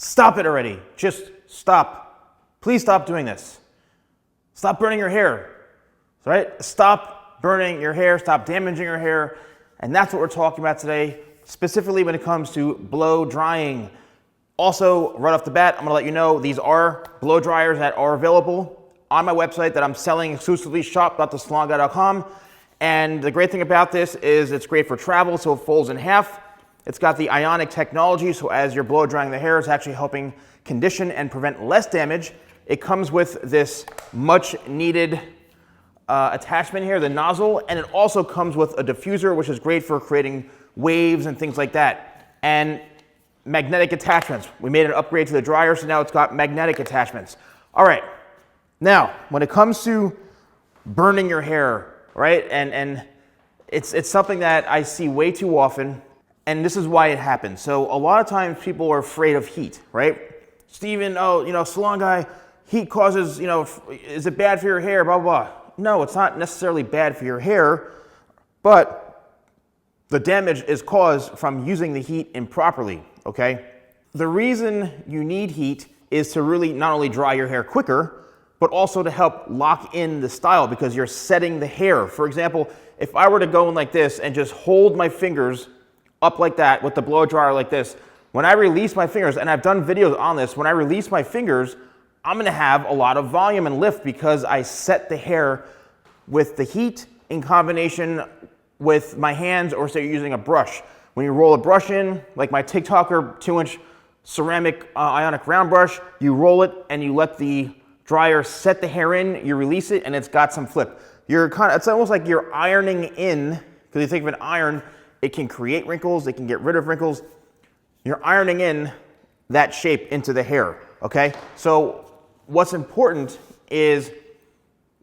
Stop it already. Just stop. Please stop doing this. Stop burning your hair, right? Stop burning your hair, stop damaging your hair. And that's what we're talking about today, specifically when it comes to blow drying. Also, right off the bat, I'm gonna let you know these are blow dryers that are available on my website that I'm selling exclusively, shop.TheSalonGuy.com. And the great thing about this is it's great for travel, so it folds in half. It's got the ionic technology, so as you're blow drying the hair, it's actually helping condition and prevent less damage. It comes with this much needed attachment here, the nozzle, and it also comes with a diffuser, which is great for creating waves and things like that. And magnetic attachments. We made an upgrade to the dryer, so now it's got magnetic attachments. All right, now, when it comes to burning your hair, right, and it's something that I see way too often, and this is why it happens. So a lot of times people are afraid of heat, right? Steven, salon guy, heat causes, is it bad for your hair, blah, blah, blah. No, it's not necessarily bad for your hair, but the damage is caused from using the heat improperly, okay? The reason you need heat is to really not only dry your hair quicker, but also to help lock in the style because you're setting the hair. For example, if I were to go in like this and just hold my fingers up like that with the blow dryer like this, when I release my fingers, and I've done videos on this, when I release my fingers, I'm gonna have a lot of volume and lift because I set the hair with the heat in combination with my hands, or say you're using a brush. When you roll a brush in, like my TikToker 2-inch ceramic ionic round brush, you roll it and you let the dryer set the hair in, you release it, and it's got some flip. It's almost like you're ironing in, because you think of an iron, it can create wrinkles, it can get rid of wrinkles. You're ironing in that shape into the hair, okay? So what's important is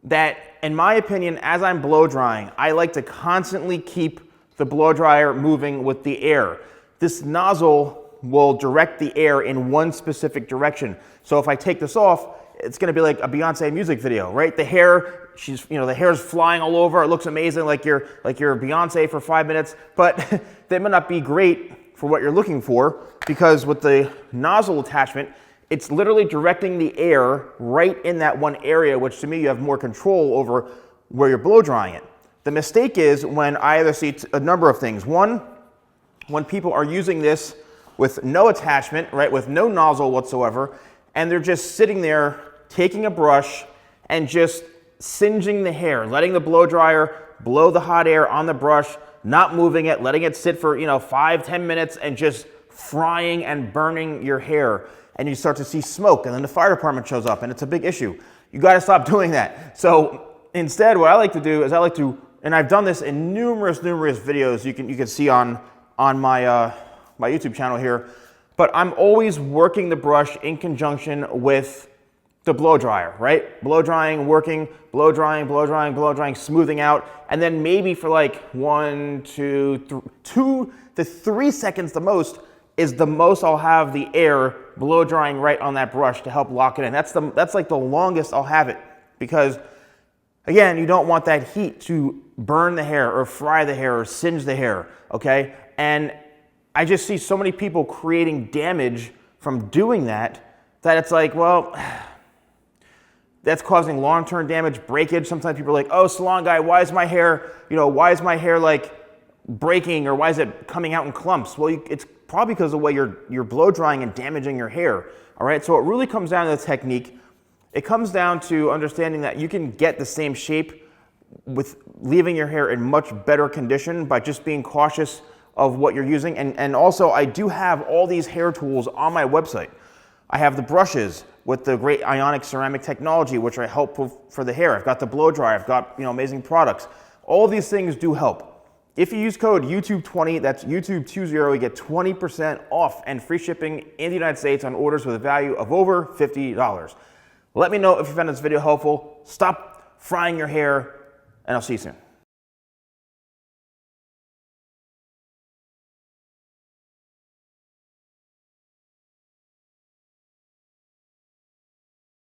that, in my opinion, as I'm blow drying, I like to constantly keep the blow dryer moving with the air. This nozzle will direct the air in one specific direction. So if I take this off, it's gonna be like a Beyonce music video, right? The hair, the hair's flying all over. It looks amazing, like you're Beyonce for 5 minutes, but that may not be great for what you're looking for, because with the nozzle attachment, it's literally directing the air right in that one area, which to me you have more control over where you're blow drying it. The mistake is when I either see a number of things. One, when people are using this with no attachment, right, with no nozzle whatsoever, and they're just sitting there taking a brush and just singeing the hair, letting the blow dryer blow the hot air on the brush, not moving it, letting it sit for 5-10 minutes and just frying and burning your hair. And you start to see smoke, and then the fire department shows up, and it's a big issue. You got to stop doing that. So instead, what I like to do is and I've done this in numerous videos you can see on my my YouTube channel here, but I'm always working the brush in conjunction with the blow dryer, right? Blow drying, working, blow drying, smoothing out, and then maybe for like 2 to 3 seconds the most is the most I'll have the air blow drying right on that brush to help lock it in. That's like the longest I'll have it, because again, you don't want that heat to burn the hair or fry the hair or singe the hair, okay? And I just see so many people creating damage from doing that it's like, well, that's causing long-term damage, breakage. Sometimes people are like, oh, salon guy, why is my hair like breaking, or why is it coming out in clumps? Well, it's probably because of the way you're blow drying and damaging your hair, all right? So it really comes down to the technique. It comes down to understanding that you can get the same shape with leaving your hair in much better condition by just being cautious of what you're using. And also, I do have all these hair tools on my website. I have the brushes with the great ionic ceramic technology, which are helpful for the hair. I've got the blow dryer. I've got amazing products. All of these things do help. If you use code YouTube20, that's YouTube20, you get 20% off and free shipping in the United States on orders with a value of over $50. Let me know if you found this video helpful. Stop frying your hair, and I'll see you soon.